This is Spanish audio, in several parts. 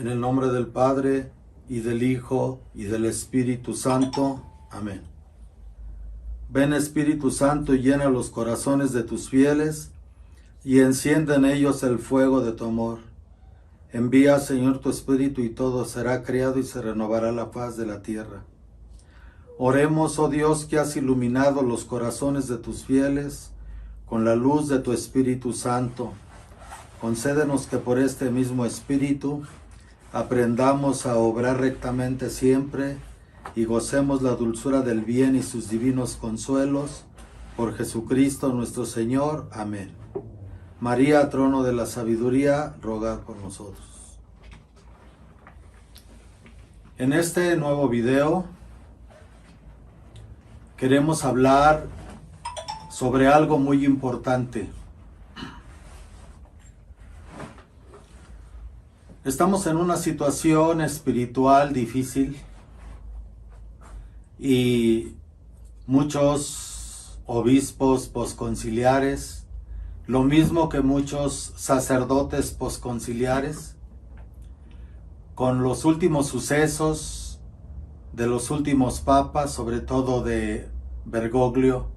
En el nombre del Padre, y del Hijo, y del Espíritu Santo. Amén. Ven Espíritu Santo y llena los corazones de tus fieles, y enciende en ellos el fuego de tu amor. Envía, Señor, tu Espíritu, y todo será creado y se renovará la faz de la tierra. Oremos, oh Dios, que has iluminado los corazones de tus fieles con la luz de tu Espíritu Santo. Concédenos que por este mismo Espíritu aprendamos a obrar rectamente siempre y gocemos la dulzura del bien y sus divinos consuelos. Por Jesucristo nuestro Señor. Amén. María, trono de la sabiduría, rogad por nosotros. En este nuevo video queremos hablar sobre algo muy importante. Estamos en una situación espiritual difícil y muchos obispos posconciliares, lo mismo que muchos sacerdotes posconciliares, con los últimos sucesos de los últimos papas, sobre todo de Bergoglio,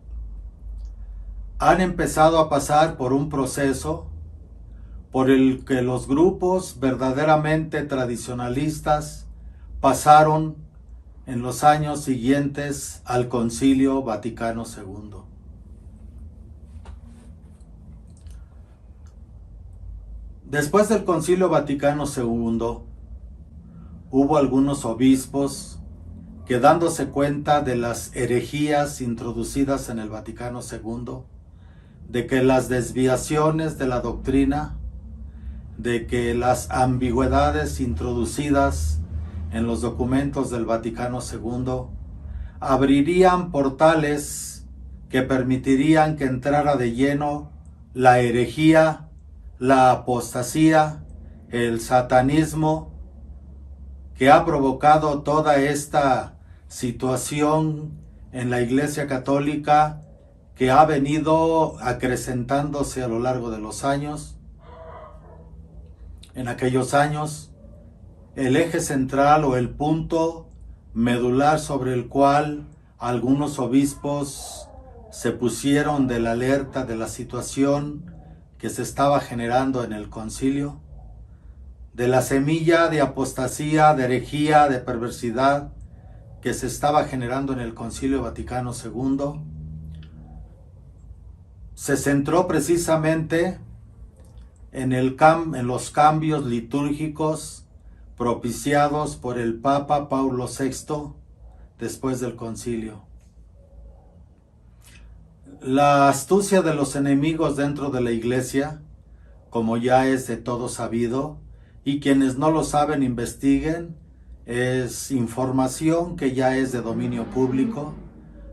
han empezado a pasar por un proceso por el que los grupos verdaderamente tradicionalistas pasaron en los años siguientes al Concilio Vaticano II. Después del Concilio Vaticano II, hubo algunos obispos que, dándose cuenta de las herejías introducidas en el Vaticano II, de que las desviaciones de la doctrina, de que las ambigüedades introducidas en los documentos del Vaticano II abrirían portales que permitirían que entrara de lleno la herejía, la apostasía, el satanismo, que ha provocado toda esta situación en la Iglesia Católica, que ha venido acrecentándose a lo largo de los años. En aquellos años, el eje central o el punto medular sobre el cual algunos obispos se pusieron de la alerta de la situación que se estaba generando en el concilio, de la semilla de apostasía, de herejía, de perversidad que se estaba generando en el Concilio Vaticano II, se centró precisamente en los cambios litúrgicos propiciados por el Papa Paulo VI después del concilio. La astucia de los enemigos dentro de la Iglesia, como ya es de todo sabido, y quienes no lo saben investiguen, es información que ya es de dominio público,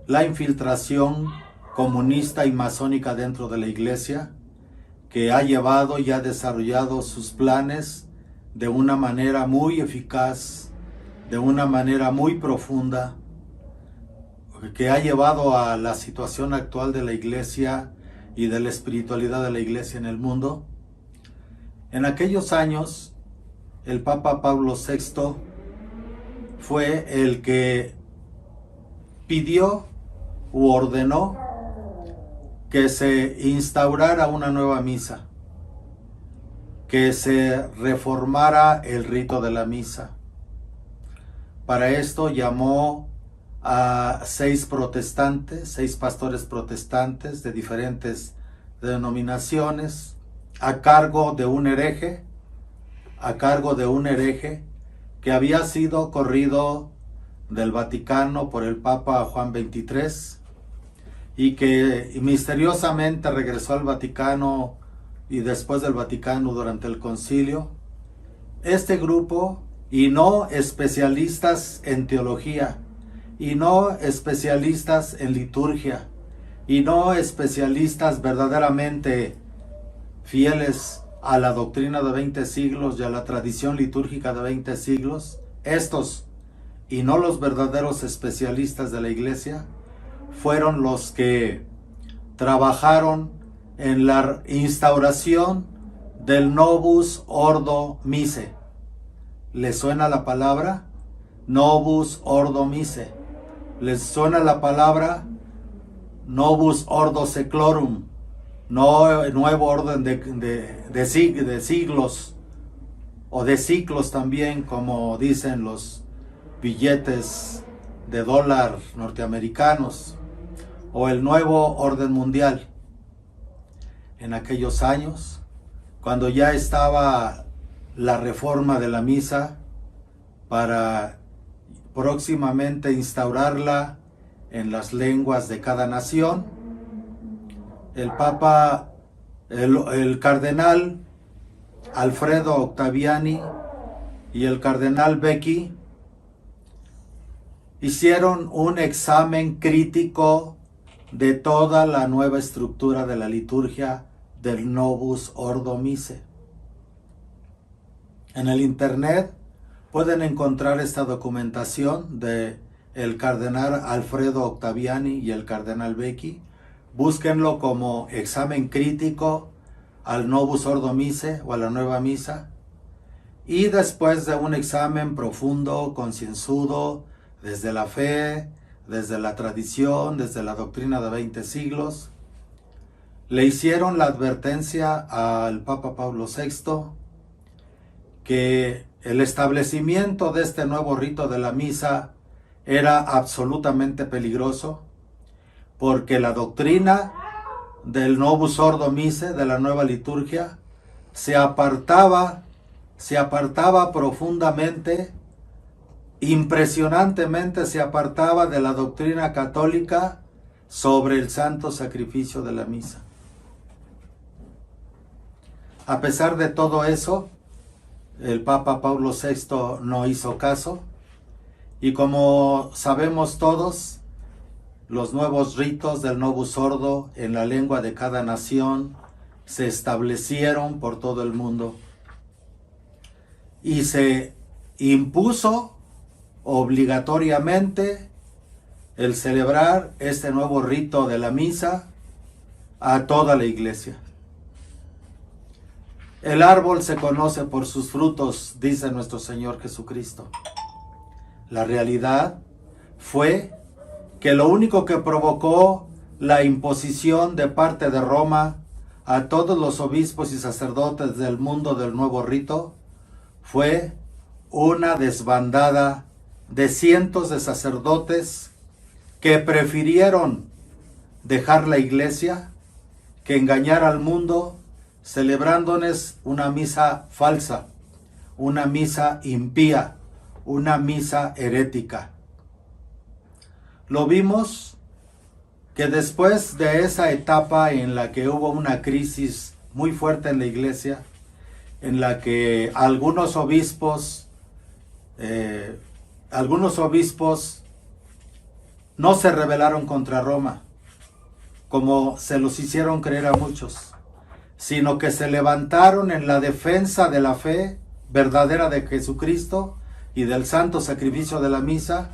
la infiltración comunista y masónica dentro de la Iglesia, que ha llevado y ha desarrollado sus planes de una manera muy eficaz, de una manera muy profunda, que ha llevado a la situación actual de la Iglesia y de la espiritualidad de la Iglesia en el mundo. En aquellos años, el Papa Pablo VI fue el que pidió u ordenó que se instaurara una nueva misa, que se reformara el rito de la misa. Para esto llamó a 6 pastores protestantes de diferentes denominaciones, a cargo de un hereje que había sido corrido del Vaticano por el Papa Juan XXIII, y que misteriosamente regresó al Vaticano y después del Vaticano durante el concilio. Este grupo, y no especialistas en teología, y no especialistas en liturgia, y no especialistas verdaderamente fieles a la doctrina de 20 siglos y a la tradición litúrgica de 20 siglos, estos, y no los verdaderos especialistas de la Iglesia, fueron los que trabajaron en la instauración del Novus Ordo Missae, ¿Les suena la palabra? Novus Ordo Mise. ¿Les suena la palabra? Novus Ordo Seclorum. No, nuevo orden de siglos, o de ciclos también, como dicen los billetes de dólar norteamericanos, o el nuevo orden mundial. En aquellos años, cuando ya estaba la reforma de la misa para próximamente instaurarla en las lenguas de cada nación, el Papa, el cardenal Alfredo Ottaviani y el cardenal Becchi hicieron un examen crítico de toda la nueva estructura de la liturgia del Novus Ordo Mise. En el internet pueden encontrar esta documentación de el cardenal Alfredo Ottaviani y el cardenal Becchi. Búsquenlo como examen crítico al Novus Ordo Mise o a la nueva misa. Y después de un examen profundo, concienzudo, desde la fe, desde la tradición, desde la doctrina de 20 siglos, le hicieron la advertencia al Papa Pablo VI que el establecimiento de este nuevo rito de la misa era absolutamente peligroso, porque la doctrina del Novus Ordo Mise, de la nueva liturgia, se apartaba profundamente, impresionantemente se apartaba de la doctrina católica sobre el santo sacrificio de la misa. A pesar de todo eso, el Papa Pablo VI no hizo caso, y como sabemos todos, los nuevos ritos del Novus Ordo en la lengua de cada nación se establecieron por todo el mundo y se impuso obligatoriamente el celebrar este nuevo rito de la misa a toda la iglesia. El árbol se conoce por sus frutos, dice nuestro Señor Jesucristo. La realidad fue que lo único que provocó la imposición de parte de Roma a todos los obispos y sacerdotes del mundo del nuevo rito fue una desbandada de cientos de sacerdotes que prefirieron dejar la iglesia que engañar al mundo celebrándoles una misa falsa, una misa impía, una misa herética. Lo vimos que después de esa etapa en la que hubo una crisis muy fuerte en la iglesia, en la que algunos obispos no se rebelaron contra Roma, como se los hicieron creer a muchos, sino que se levantaron en la defensa de la fe verdadera de Jesucristo y del santo sacrificio de la misa,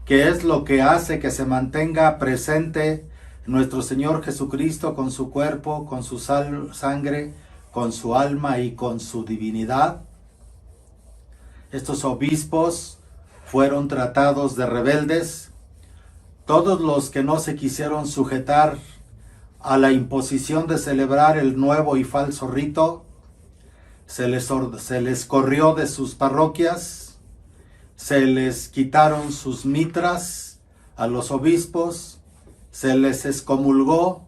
que es lo que hace que se mantenga presente nuestro Señor Jesucristo con su cuerpo, con su sangre, con su alma y con su divinidad. Estos obispos fueron tratados de rebeldes. Todos los que no se quisieron sujetar a la imposición de celebrar el nuevo y falso rito, se les corrió de sus parroquias, se les quitaron sus mitras a los obispos, se les excomulgó,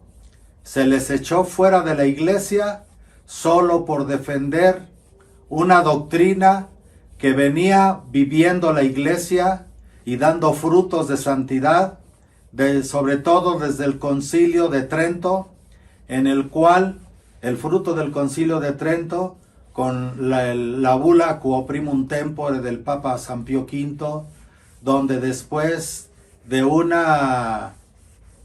se les echó fuera de la iglesia solo por defender una doctrina que venía viviendo la iglesia y dando frutos de santidad, sobre todo desde el Concilio de Trento, en el cual el fruto del Concilio de Trento, con la bula Quo Primum Tempore del Papa San Pío V, donde después de una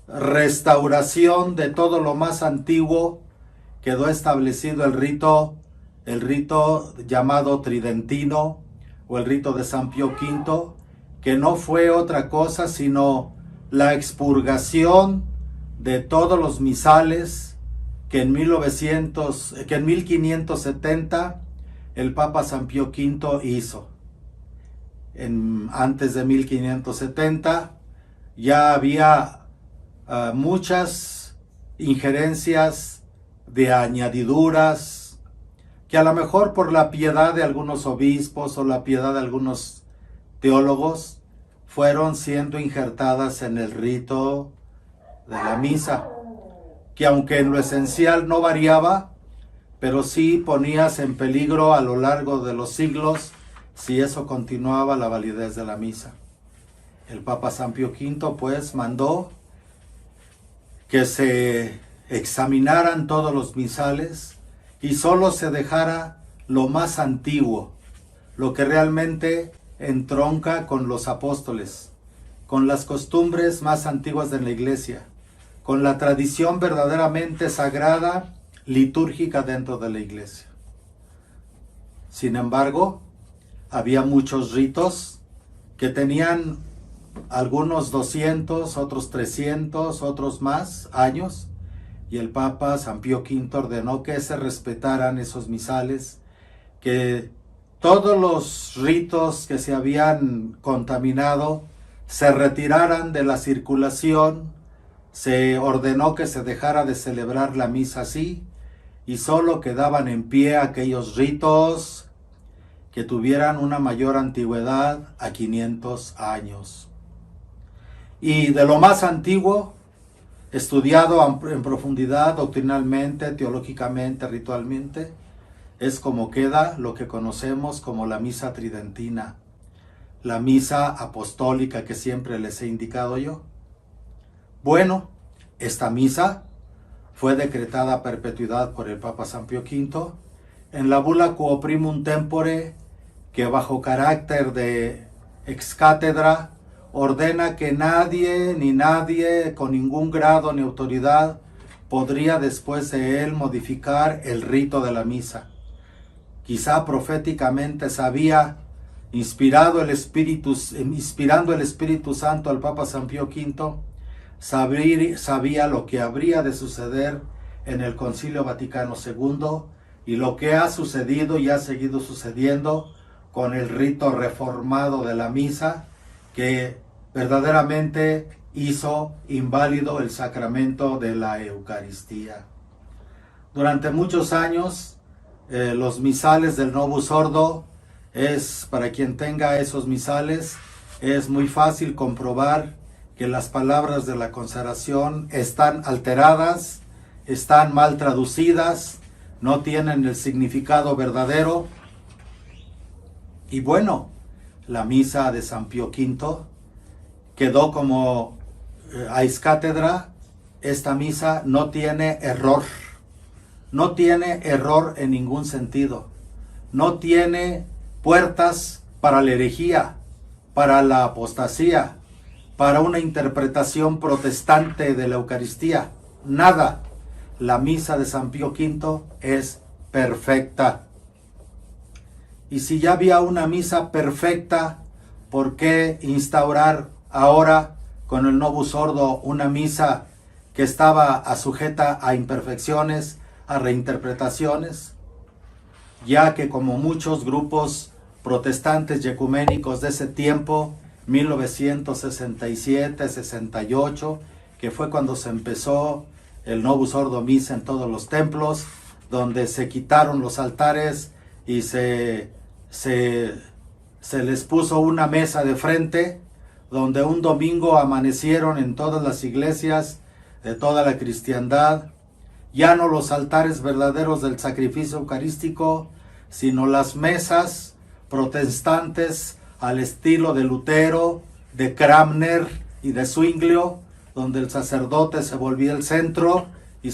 restauración de todo lo más antiguo, quedó establecido el rito llamado tridentino, o el rito de San Pío V, que no fue otra cosa sino la expurgación de todos los misales que en 1570 el Papa San Pío V hizo. antes de 1570, ya había muchas injerencias de añadiduras que a lo mejor por la piedad de algunos obispos o la piedad de algunos teólogos fueron siendo injertadas en el rito de la misa, que aunque en lo esencial no variaba, pero sí ponías en peligro a lo largo de los siglos si eso continuaba la validez de la misa. El Papa San Pío V pues mandó que se examinaran todos los misales y solo se dejara lo más antiguo, lo que realmente entronca con los apóstoles, con las costumbres más antiguas de la Iglesia, con la tradición verdaderamente sagrada, litúrgica dentro de la Iglesia. Sin embargo, había muchos ritos que tenían algunos 200, otros 300, otros más años, y el Papa San Pío V ordenó que se respetaran esos misales, que todos los ritos que se habían contaminado se retiraran de la circulación. Se ordenó que se dejara de celebrar la misa así, y solo quedaban en pie aquellos ritos que tuvieran una mayor antigüedad a 500 años. Y de lo más antiguo, estudiado en profundidad doctrinalmente, teológicamente, ritualmente, es como queda lo que conocemos como la misa tridentina, la misa apostólica que siempre les he indicado yo. Bueno, esta misa fue decretada a perpetuidad por el Papa San Pío V en la bula Quo Primum Tempore, que bajo carácter de ex cátedra ordena que nadie ni nadie con ningún grado ni autoridad podría después de él modificar el rito de la misa. Quizá proféticamente sabía, inspirando el Espíritu Santo al Papa San Pío V, sabía lo que habría de suceder en el Concilio Vaticano II y lo que ha sucedido y ha seguido sucediendo con el rito reformado de la misa, que verdaderamente hizo inválido el sacramento de la Eucaristía. Durante muchos años, los misales del Novus Ordo, para quien tenga esos misales, es muy fácil comprobar que las palabras de la consagración están alteradas, están mal traducidas, no tienen el significado verdadero. Y bueno, la misa de San Pío V quedó como ex cátedra. Esta misa no tiene error. No tiene error en ningún sentido. No tiene puertas para la herejía, para la apostasía, para una interpretación protestante de la Eucaristía. Nada. La misa de San Pío V es perfecta. Y si ya había una misa perfecta, ¿por qué instaurar ahora con el Novus Ordo una misa que estaba sujeta a imperfecciones, a reinterpretaciones? Ya que como muchos grupos protestantes y ecuménicos de ese tiempo, 1967, 68, que fue cuando se empezó el Novus Ordo Missa en todos los templos, donde se quitaron los altares y se les puso una mesa de frente, donde un domingo amanecieron en todas las iglesias de toda la cristiandad, ya no los altares verdaderos del sacrificio eucarístico, sino las mesas protestantes al estilo de Lutero, de Cranmer y de Zwinglio, donde el sacerdote se volvía el centro y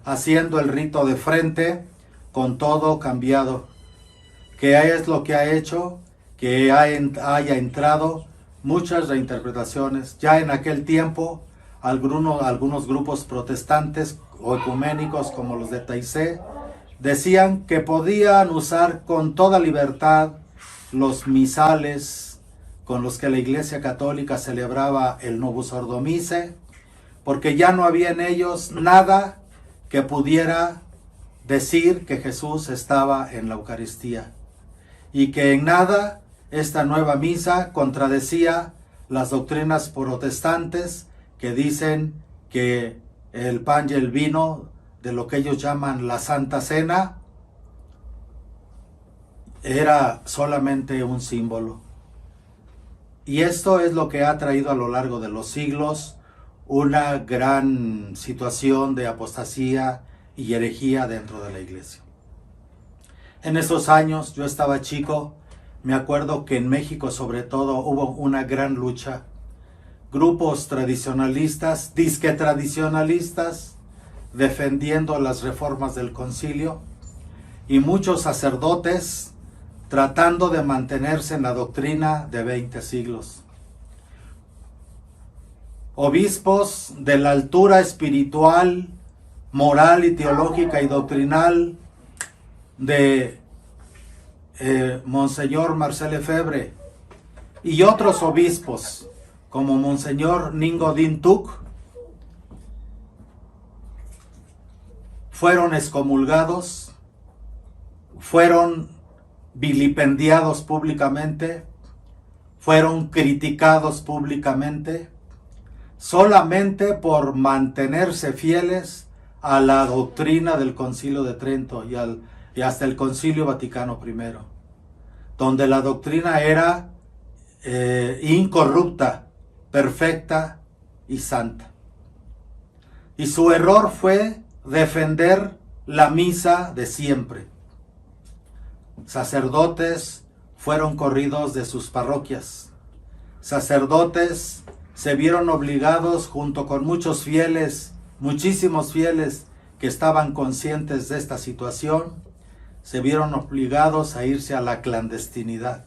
haciendo el rito de frente, con todo cambiado. ¿Qué es lo que ha hecho? Que haya entrado muchas reinterpretaciones. Ya en aquel tiempo, algunos grupos protestantes o ecuménicos como los de Taizé decían que podían usar con toda libertad los misales con los que la Iglesia Católica celebraba el Novus Ordo Missae, porque ya no había en ellos nada que pudiera decir que Jesús estaba en la Eucaristía, y que en nada esta nueva misa contradecía las doctrinas protestantes que dicen que el pan y el vino de lo que ellos llaman la Santa Cena era solamente un símbolo. Y esto es lo que ha traído a lo largo de los siglos una gran situación de apostasía y herejía dentro de la iglesia. En esos años, yo estaba chico, me acuerdo que en México sobre todo hubo una gran lucha. Grupos tradicionalistas, disque tradicionalistas, defendiendo las reformas del concilio, y muchos sacerdotes tratando de mantenerse en la doctrina de 20 siglos. Obispos de la altura espiritual, moral y teológica y doctrinal de Monseñor Marcel Lefebvre y otros obispos como Monseñor Ningo Dintuk fueron excomulgados, fueron vilipendiados públicamente, fueron criticados públicamente, solamente por mantenerse fieles a la doctrina del Concilio de Trento y hasta el Concilio Vaticano I, donde la doctrina era incorrupta, perfecta y santa. Y su error fue defender la misa de siempre. Sacerdotes fueron corridos de sus parroquias. Sacerdotes se vieron obligados, junto con muchos fieles, muchísimos fieles que estaban conscientes de esta situación, se vieron obligados a irse a la clandestinidad.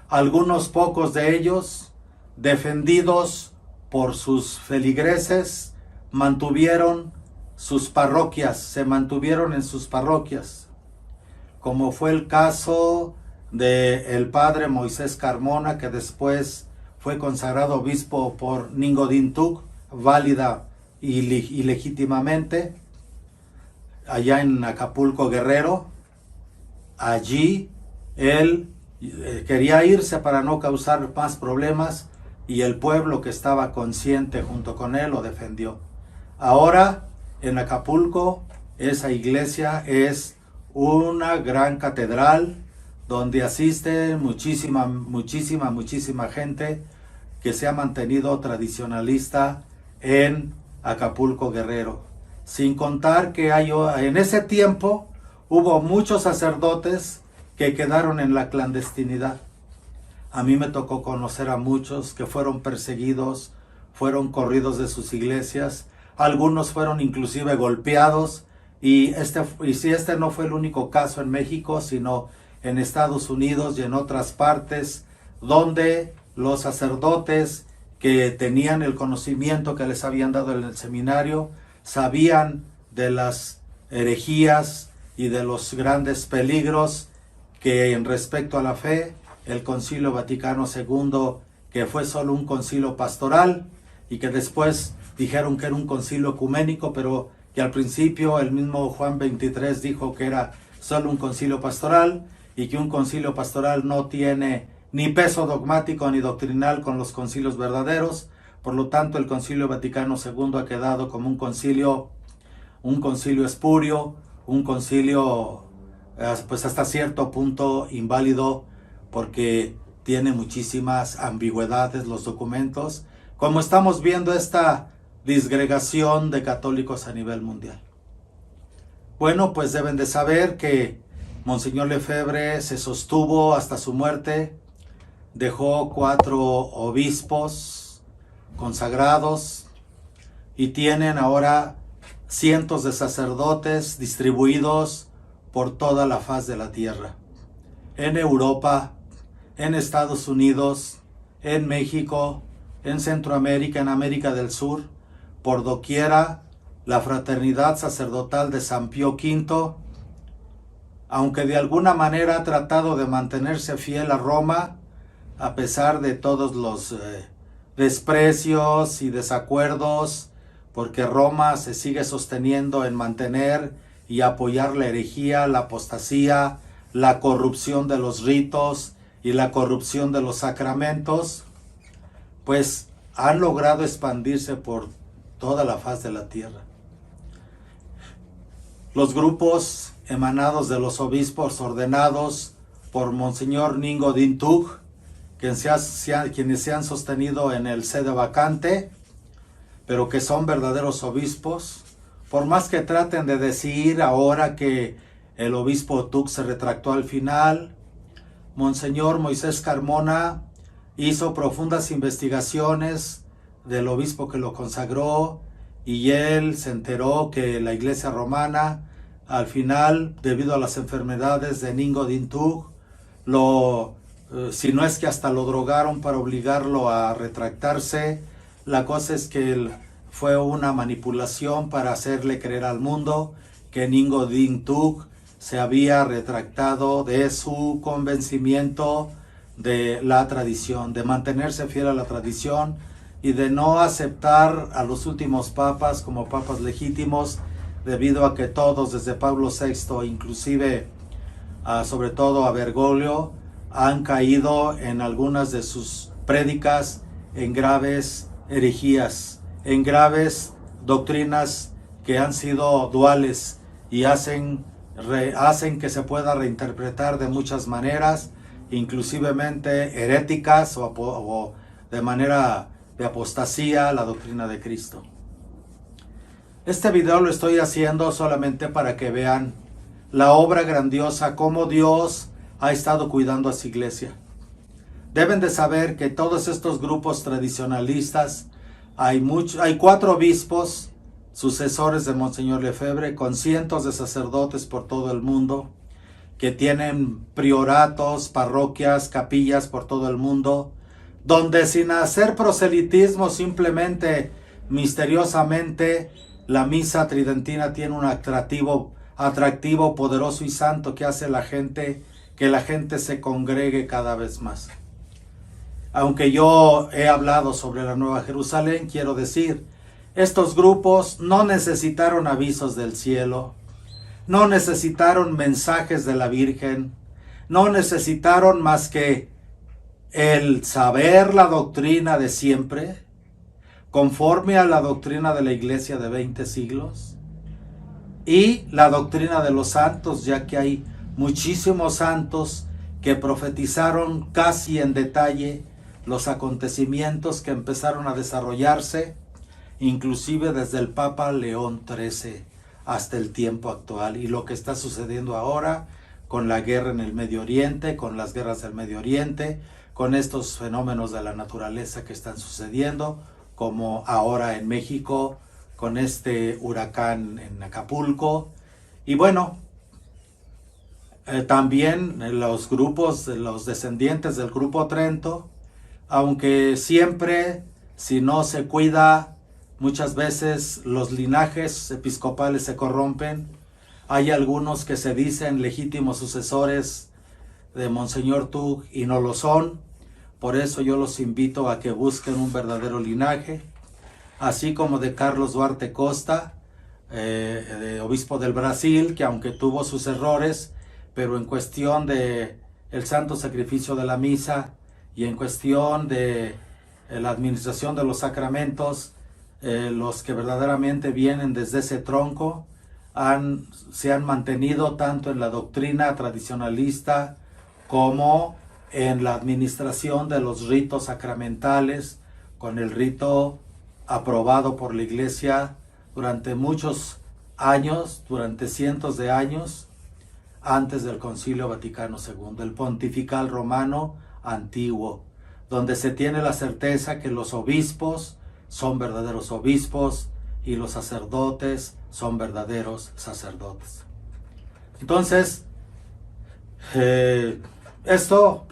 Algunos pocos de ellos, defendidos por sus feligreses, mantuvieron sus parroquias, se mantuvieron en sus parroquias, como fue el caso del padre Moisés Carmona, que después fue consagrado obispo por Ningo Dintuk, válida y legítimamente, allá en Acapulco, Guerrero. Allí él quería irse para no causar más problemas y el pueblo que estaba consciente junto con él lo defendió. Ahora en Acapulco esa iglesia es una gran catedral donde asiste muchísima gente que se ha mantenido tradicionalista en Acapulco, Guerrero. Sin contar que en ese tiempo hubo muchos sacerdotes que quedaron en la clandestinidad. A mí me tocó conocer a muchos que fueron perseguidos, fueron corridos de sus iglesias, algunos fueron inclusive golpeados, y si este no fue el único caso en México, sino en Estados Unidos y en otras partes, donde los sacerdotes que tenían el conocimiento que les habían dado en el seminario, sabían de las herejías y de los grandes peligros que en respecto a la fe, el Concilio Vaticano II, que fue solo un concilio pastoral y que después dijeron que era un concilio ecuménico, pero que al principio el mismo Juan XXIII dijo que era solo un concilio pastoral y que un concilio pastoral no tiene ni peso dogmático ni doctrinal con los concilios verdaderos. Por lo tanto, el Concilio Vaticano II ha quedado como un concilio espurio, un concilio pues hasta cierto punto inválido, porque tiene muchísimas ambigüedades los documentos, como estamos viendo esta disgregación de católicos a nivel mundial. Bueno, pues deben de saber que Monseñor Lefebvre se sostuvo hasta su muerte, dejó 4 obispos consagrados y tienen ahora cientos de sacerdotes distribuidos por toda la faz de la tierra, en Europa, en Estados Unidos, en México, en Centroamérica, en América del Sur, por doquiera. La fraternidad sacerdotal de San Pío V, aunque de alguna manera ha tratado de mantenerse fiel a Roma, a pesar de todos los desprecios y desacuerdos, porque Roma se sigue sosteniendo en mantener y apoyar la herejía, la apostasía, la corrupción de los ritos, y la corrupción de los sacramentos, pues han logrado expandirse por toda la faz de la tierra. Los grupos emanados de los obispos ordenados por Monseñor Ningo Dintug, quienes se han sostenido en el sede vacante, pero que son verdaderos obispos, por más que traten de decir ahora que el obispo Tug se retractó al final, Monseñor Moisés Carmona hizo profundas investigaciones del obispo que lo consagró, y él se enteró que la Iglesia romana, al final, debido a las enfermedades de Ningo Dintug, si no es que hasta lo drogaron para obligarlo a retractarse. La cosa es que fue una manipulación para hacerle creer al mundo que Ningo Dintug se había retractado de su convencimiento de la tradición, de mantenerse fiel a la tradición y de no aceptar a los últimos papas como papas legítimos, debido a que todos, desde Pablo VI, inclusive sobre todo a Bergoglio, han caído en algunas de sus prédicas en graves herejías, en graves doctrinas que han sido duales y hacen que se pueda reinterpretar de muchas maneras, inclusivemente heréticas o de manera de apostasía la doctrina de Cristo. Este video lo estoy haciendo solamente para que vean la obra grandiosa, cómo Dios ha estado cuidando a su iglesia. Deben de saber que todos estos grupos tradicionalistas, hay 4 obispos, sucesores de Monseñor Lefebvre, con cientos de sacerdotes por todo el mundo, que tienen prioratos, parroquias, capillas por todo el mundo, donde sin hacer proselitismo, simplemente misteriosamente, la misa tridentina tiene un atractivo poderoso y santo que hace que la gente se congregue cada vez más. Aunque yo he hablado sobre la Nueva Jerusalén, quiero decir, estos grupos no necesitaron avisos del cielo, no necesitaron mensajes de la Virgen, no necesitaron más que el saber la doctrina de siempre, conforme a la doctrina de la Iglesia de 20 siglos, y la doctrina de los santos, ya que hay muchísimos santos que profetizaron casi en detalle los acontecimientos que empezaron a desarrollarse, inclusive desde el Papa León XIII hasta el tiempo actual, y lo que está sucediendo ahora con la guerra en el Medio Oriente, con las guerras del Medio Oriente, con estos fenómenos de la naturaleza que están sucediendo, como ahora en México, con este huracán en Acapulco. Y bueno, también los grupos, los descendientes del Grupo Trento, aunque siempre, si no se cuida, muchas veces los linajes episcopales se corrompen. Hay algunos que se dicen legítimos sucesores de Monseñor Tug y no lo son. Por eso yo los invito a que busquen un verdadero linaje, así como de Carlos Duarte Costa, obispo del Brasil, que aunque tuvo sus errores, pero en cuestión de el santo sacrificio de la misa y en cuestión de la administración de los sacramentos, los que verdaderamente vienen desde ese tronco se han mantenido tanto en la doctrina tradicionalista como en la administración de los ritos sacramentales, con el rito aprobado por la Iglesia durante muchos años, durante cientos de años, antes del Concilio Vaticano II, el Pontifical Romano Antiguo, donde se tiene la certeza que los obispos son verdaderos obispos y los sacerdotes son verdaderos sacerdotes. Entonces, esto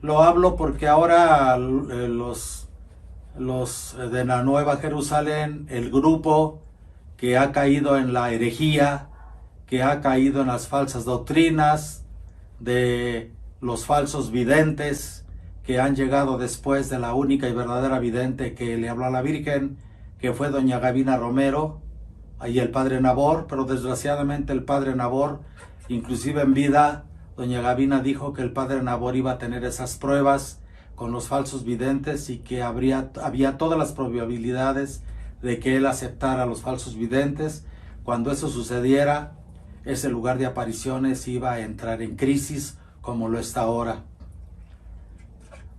lo hablo porque ahora los de la Nueva Jerusalén, el grupo que ha caído en la herejía, que ha caído en las falsas doctrinas de los falsos videntes que han llegado después de la única y verdadera vidente que le habló a la Virgen, que fue doña Gavina Romero, y el padre Nabor, pero desgraciadamente el padre Nabor, inclusive en vida, doña Gavina dijo que el padre Nabor iba a tener esas pruebas con los falsos videntes y que había todas las probabilidades de que él aceptara a los falsos videntes. Cuando eso sucediera, ese lugar de apariciones iba a entrar en crisis como lo está ahora.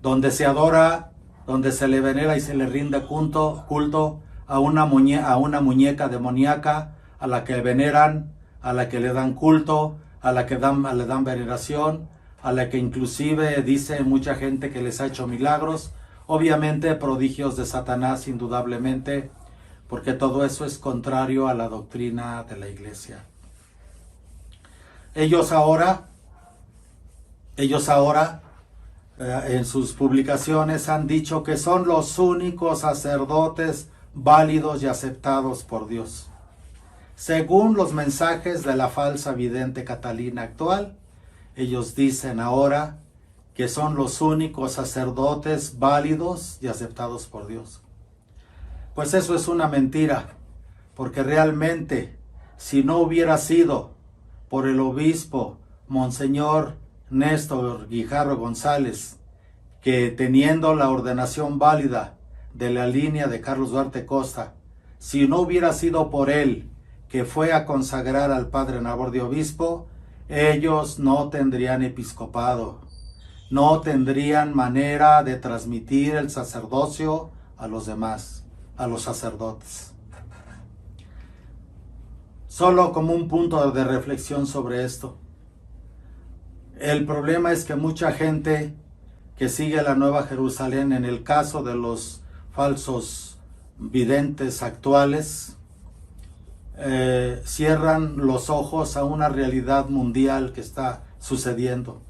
Donde se adora, donde se le venera y se le rinde culto a una muñeca demoníaca, a la que veneran, a la que le dan culto, a la que le dan veneración, a la que inclusive dice mucha gente que les ha hecho milagros, obviamente prodigios de Satanás indudablemente, porque todo eso es contrario a la doctrina de la iglesia. Ellos ahora en sus publicaciones han dicho que son los únicos sacerdotes válidos y aceptados por Dios. Según los mensajes de la falsa vidente Catalina actual, ellos dicen ahora que son los únicos sacerdotes válidos y aceptados por Dios. Pues eso es una mentira, porque realmente si no hubiera sido por el obispo Monseñor Néstor Guijarro González, que teniendo la ordenación válida de la línea de Carlos Duarte Costa, si no hubiera sido por él que fue a consagrar al padre Nabor de obispo, ellos no tendrían episcopado, no tendrían manera de transmitir el sacerdocio a los demás, a los sacerdotes. Solo como un punto de reflexión sobre esto. El problema es que mucha gente que sigue la Nueva Jerusalén, en el caso de los falsos videntes actuales, cierran los ojos a una realidad mundial que está sucediendo.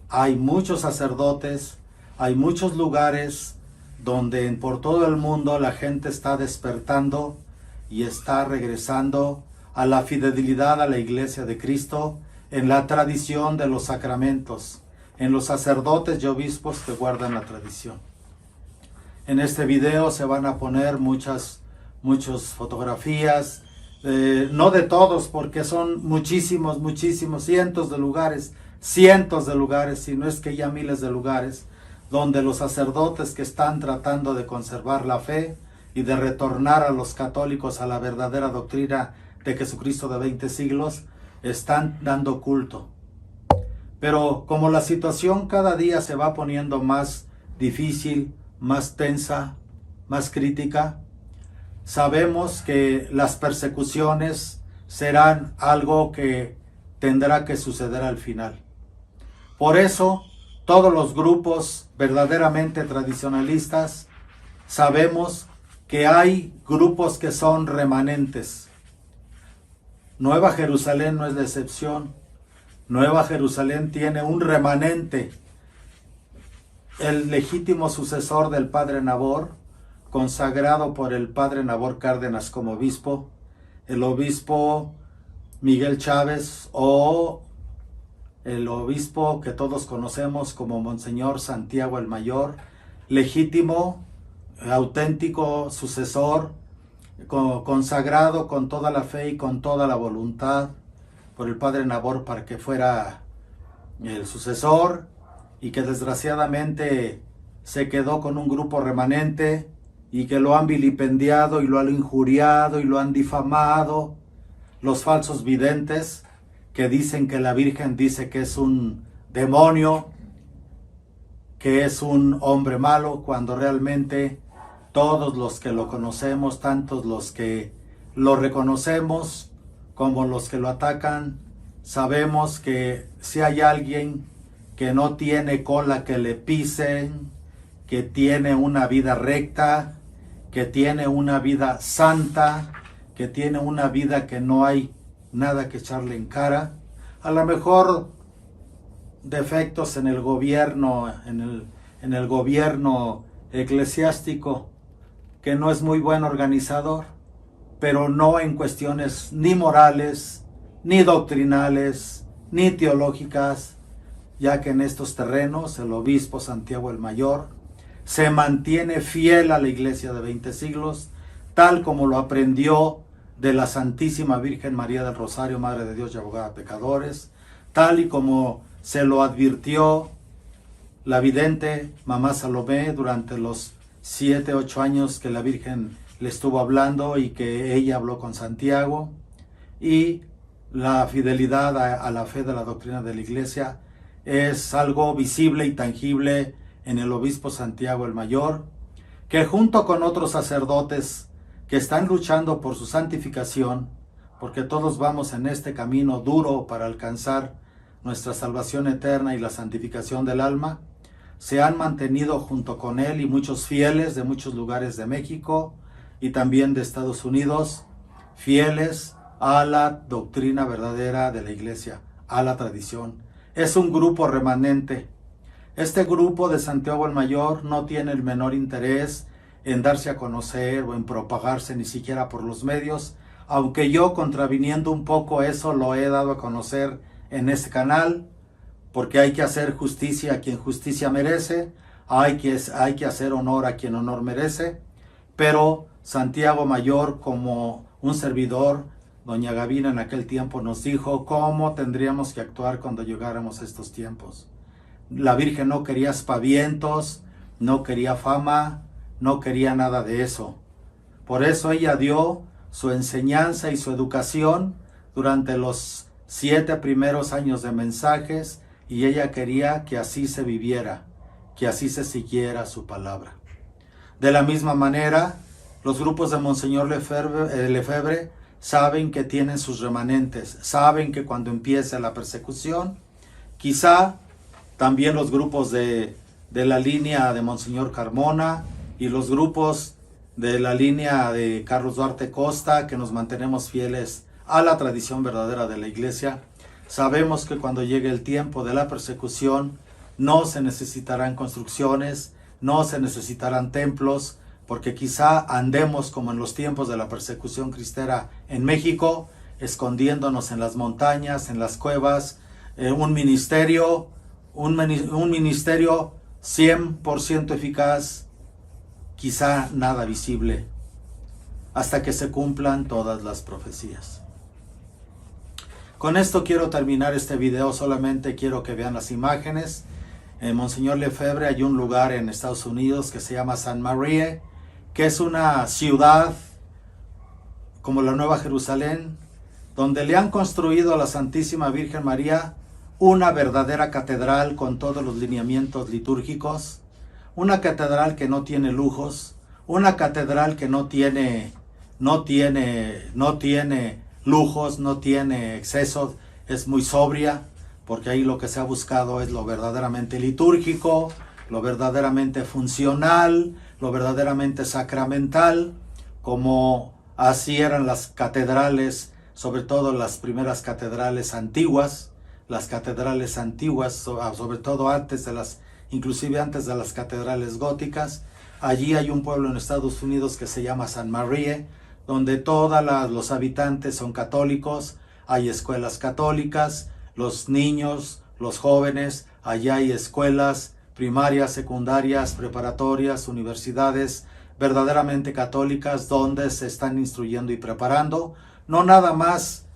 Hay muchos sacerdotes, hay muchos lugares donde por todo el mundo la gente está despertando y está regresando a la fidelidad a la Iglesia de Cristo, en la tradición de los sacramentos, en los sacerdotes y obispos que guardan la tradición. En este video se van a poner muchas fotografías, no de todos, porque son muchísimos, cientos de lugares, si no es que ya miles de lugares, donde los sacerdotes que están tratando de conservar la fe y de retornar a los católicos a la verdadera doctrina de Jesucristo de 20 siglos, están dando culto. Pero como la situación cada día se va poniendo más difícil, más tensa, más crítica, sabemos que las persecuciones serán algo que tendrá que suceder al final. Por eso, todos los grupos verdaderamente tradicionalistas sabemos que hay grupos que son remanentes. Nueva Jerusalén no es la excepción. Nueva Jerusalén tiene un remanente, el legítimo sucesor del padre Nabor, consagrado por el padre Nabor Cárdenas como obispo, el obispo Miguel Chávez o el obispo que todos conocemos como Monseñor Santiago el Mayor, legítimo, auténtico sucesor, consagrado con toda la fe y con toda la voluntad por el padre Nabor para que fuera el sucesor, y que desgraciadamente se quedó con un grupo remanente y que lo han vilipendiado y lo han injuriado y lo han difamado, los falsos videntes que dicen que la Virgen dice que es un demonio, que es un hombre malo, cuando realmente todos los que lo conocemos, tantos los que lo reconocemos como los que lo atacan, sabemos que si hay alguien que no tiene cola que le pisen, que tiene una vida recta, que tiene una vida santa, que tiene una vida que no hay nada que echarle en cara, a lo mejor defectos en el gobierno, en el gobierno eclesiástico, que no es muy buen organizador, pero no en cuestiones ni morales, ni doctrinales, ni teológicas, ya que en estos terrenos el obispo Santiago el Mayor se mantiene fiel a la Iglesia de 20 siglos, tal como lo aprendió de la Santísima Virgen María del Rosario, Madre de Dios y Abogada de Pecadores, tal y como se lo advirtió la vidente Mamá Salomé durante los 7, 8 años que la Virgen le estuvo hablando y que ella habló con Santiago, y la fidelidad a la fe de la doctrina de la Iglesia es algo visible y tangible en el obispo Santiago el Mayor, que junto con otros sacerdotes que están luchando por su santificación, porque todos vamos en este camino duro para alcanzar nuestra salvación eterna y la santificación del alma, se han mantenido junto con él y muchos fieles de muchos lugares de México y también de Estados Unidos, fieles a la doctrina verdadera de la Iglesia, a la tradición. Es un grupo remanente. Este grupo de Santiago el Mayor no tiene el menor interés en darse a conocer o en propagarse ni siquiera por los medios, aunque yo, contraviniendo un poco eso, lo he dado a conocer en este canal, porque hay que hacer justicia a quien justicia merece, hay que hacer honor a quien honor merece, pero Santiago Mayor, como un servidor, doña Gavina en aquel tiempo nos dijo cómo tendríamos que actuar cuando llegáramos a estos tiempos. La Virgen no quería aspavientos, no quería fama, no quería nada de eso. Por eso ella dio su enseñanza y su educación durante los 7 primeros años de mensajes, y ella quería que así se viviera, que así se siguiera su palabra. De la misma manera, los grupos de Monseñor Lefebvre saben que tienen sus remanentes, saben que cuando empiece la persecución, quizá también los grupos de la línea de Monseñor Carmona y los grupos de la línea de Carlos Duarte Costa, que nos mantenemos fieles a la tradición verdadera de la Iglesia, sabemos que cuando llegue el tiempo de la persecución no se necesitarán construcciones, no se necesitarán templos, porque quizá andemos como en los tiempos de la persecución cristera en México, escondiéndonos en las montañas, en las cuevas, un ministerio 100% eficaz, quizá nada visible, hasta que se cumplan todas las profecías. Con esto quiero terminar este video, solamente quiero que vean las imágenes. En Monseñor Lefebvre hay un lugar en Estados Unidos que se llama Saint Marie, que es una ciudad como la Nueva Jerusalén, donde le han construido a la Santísima Virgen María una verdadera catedral con todos los lineamientos litúrgicos, una catedral que no tiene lujos, una catedral que no tiene lujos, no tiene excesos, es muy sobria, porque ahí lo que se ha buscado es lo verdaderamente litúrgico, lo verdaderamente funcional, lo verdaderamente sacramental, como así eran las catedrales, sobre todo las primeras catedrales antiguas, sobre todo inclusive antes de las catedrales góticas. Allí hay un pueblo en Estados Unidos que se llama Saint Marie, donde todos los habitantes son católicos, hay escuelas católicas, los niños, los jóvenes, allá hay escuelas primarias, secundarias, preparatorias, universidades verdaderamente católicas, donde se están instruyendo y preparando, no nada más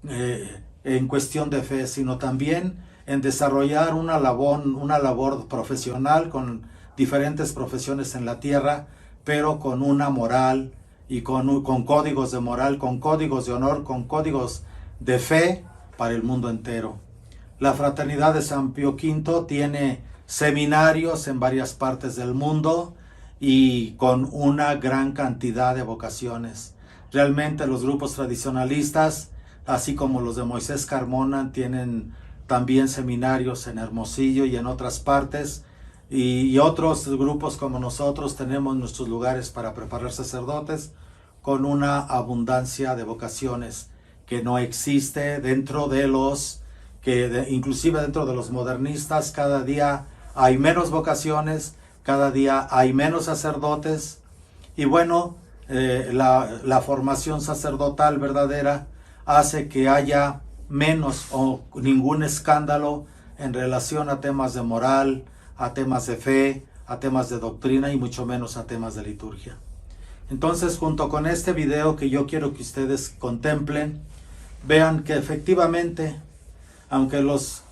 en cuestión de fe, sino también en desarrollar una labor profesional con diferentes profesiones en la tierra, pero con una moral y con códigos de moral, con códigos de honor, con códigos de fe para el mundo entero. La Fraternidad de San Pío V tiene seminarios en varias partes del mundo y con una gran cantidad de vocaciones. Realmente los grupos tradicionalistas, así como los de Moisés Carmona, tienen también seminarios en Hermosillo y en otras partes, y otros grupos como nosotros tenemos nuestros lugares para preparar sacerdotes, con una abundancia de vocaciones que no existe dentro de inclusive dentro de los modernistas. Cada día hay menos vocaciones, cada día hay menos sacerdotes, y bueno, la formación sacerdotal verdadera hace que haya menos o ningún escándalo en relación a temas de moral, a temas de fe, a temas de doctrina y mucho menos a temas de liturgia. Entonces, junto con este video que yo quiero que ustedes contemplen, vean que efectivamente aunque los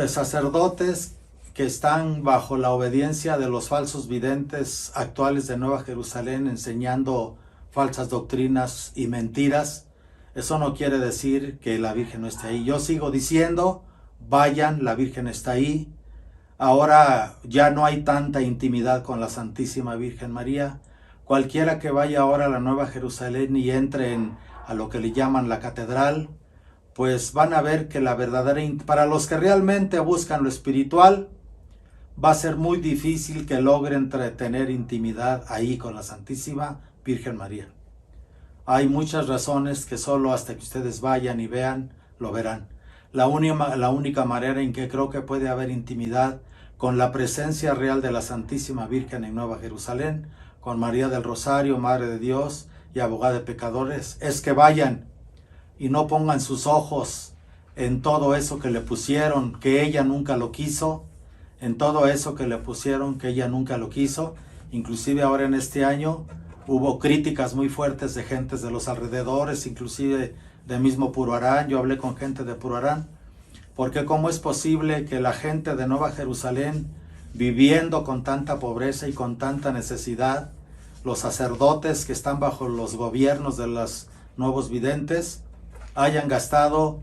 sacerdotes que están bajo la obediencia de los falsos videntes actuales de Nueva Jerusalén enseñando falsas doctrinas y mentiras, eso no quiere decir que la Virgen no esté ahí. Yo sigo diciendo, vayan, la Virgen está ahí. Ahora ya no hay tanta intimidad con la Santísima Virgen María. Cualquiera que vaya ahora a la Nueva Jerusalén y entre a lo que le llaman la catedral, pues van a ver que la verdadera, para los que realmente buscan lo espiritual, va a ser muy difícil que logren tener intimidad ahí con la Santísima Virgen María. Hay muchas razones que solo hasta que ustedes vayan y vean, lo verán. La única manera en que creo que puede haber intimidad con la presencia real de la Santísima Virgen en Nueva Jerusalén, con María del Rosario, Madre de Dios y abogada de pecadores, es que vayan y no pongan sus ojos en todo eso que le pusieron, que ella nunca lo quiso, en todo eso que le pusieron, que ella nunca lo quiso. Inclusive ahora en este año hubo críticas muy fuertes de gentes de los alrededores, inclusive de mismo Puruarán. Yo hablé con gente de Puruarán, porque cómo es posible que la gente de Nueva Jerusalén, viviendo con tanta pobreza y con tanta necesidad, los sacerdotes que están bajo los gobiernos de los nuevos videntes, hayan gastado,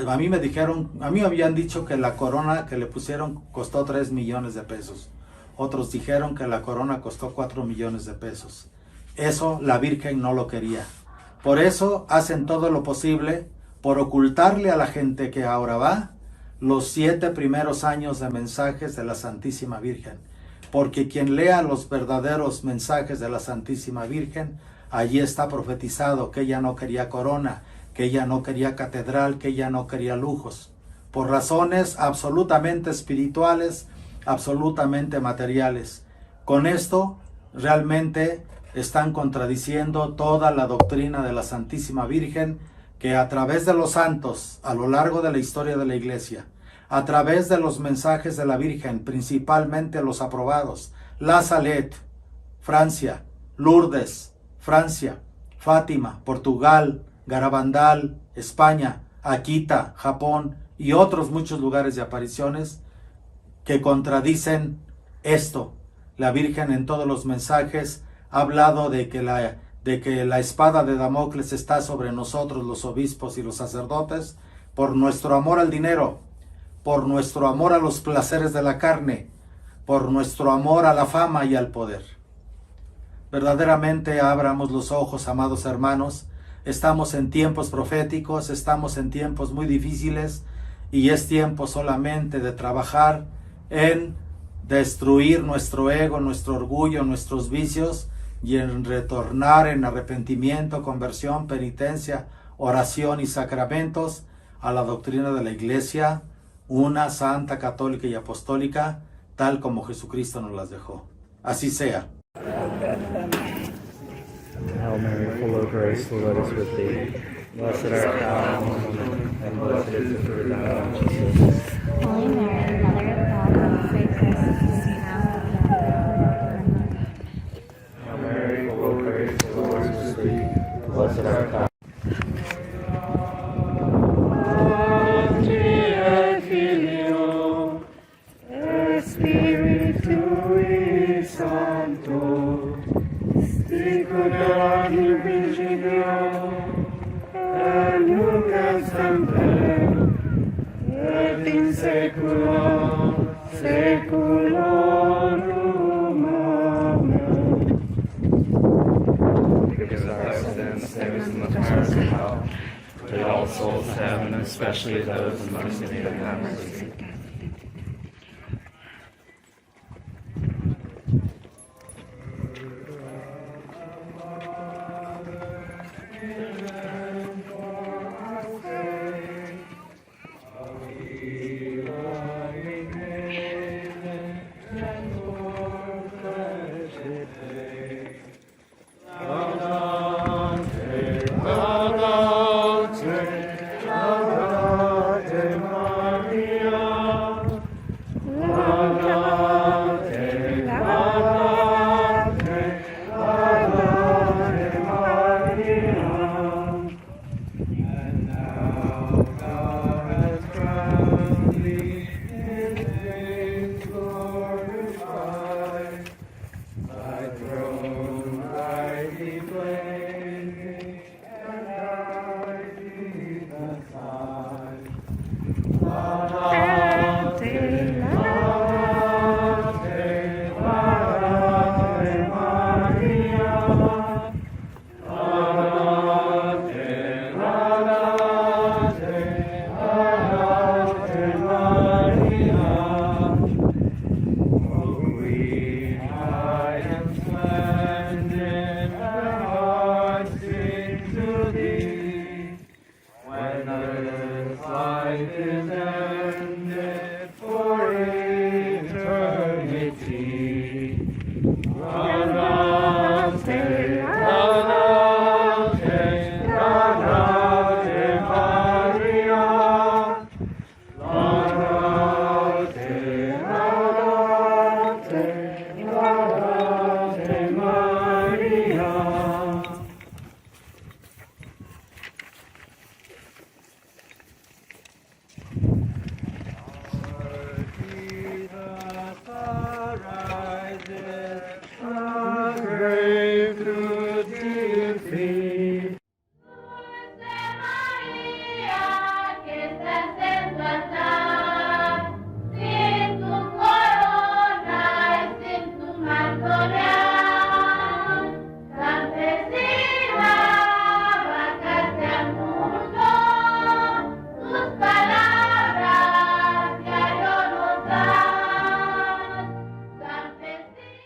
a mí me habían dicho que la corona que le pusieron costó 3 millones de pesos. Otros dijeron que la corona costó 4 millones de pesos. Eso la Virgen no lo quería. Por eso hacen todo lo posible por ocultarle a la gente que ahora va los 7 primeros años de mensajes de la Santísima Virgen. Porque quien lea los verdaderos mensajes de la Santísima Virgen, allí está profetizado que ella no quería corona, que ella no quería catedral, que ella no quería lujos, por razones absolutamente espirituales, absolutamente materiales. Con esto realmente están contradiciendo toda la doctrina de la Santísima Virgen, que a través de los santos, a lo largo de la historia de la Iglesia, a través de los mensajes de la Virgen, principalmente los aprobados, La Salette, Francia, Lourdes, Francia, Fátima, Portugal, Garabandal, España, Akita, Japón y otros muchos lugares de apariciones que contradicen esto. La Virgen en todos los mensajes ha hablado de que la espada de Damocles está sobre nosotros, los obispos y los sacerdotes, por nuestro amor al dinero, por nuestro amor a los placeres de la carne, por nuestro amor a la fama y al poder. Verdaderamente abramos los ojos, amados hermanos. Estamos en tiempos proféticos, estamos en tiempos muy difíciles y es tiempo solamente de trabajar en destruir nuestro ego, nuestro orgullo, nuestros vicios y en retornar en arrepentimiento, conversión, penitencia, oración y sacramentos a la doctrina de la Iglesia, una, santa, católica y apostólica, tal como Jesucristo nos las dejó. Así sea. Hail Mary, full of grace, the Lord is with thee. Blessed art thou among women, and blessed is the fruit of thy womb, Jesus. Holy Mary, Mother of God, pray for us sinners now and at the hour of our death. Hail Mary, full of grace, the Lord is with thee. Blessed art thou. Spiritui Sancto, sticulat in principio, et nunc et semper, et in saecula saeculorum. Amen. Forgive us our sins, save us from the fires of hell. Lead all souls to heaven, especially those in most need of thy mercy. When earth's life is ended,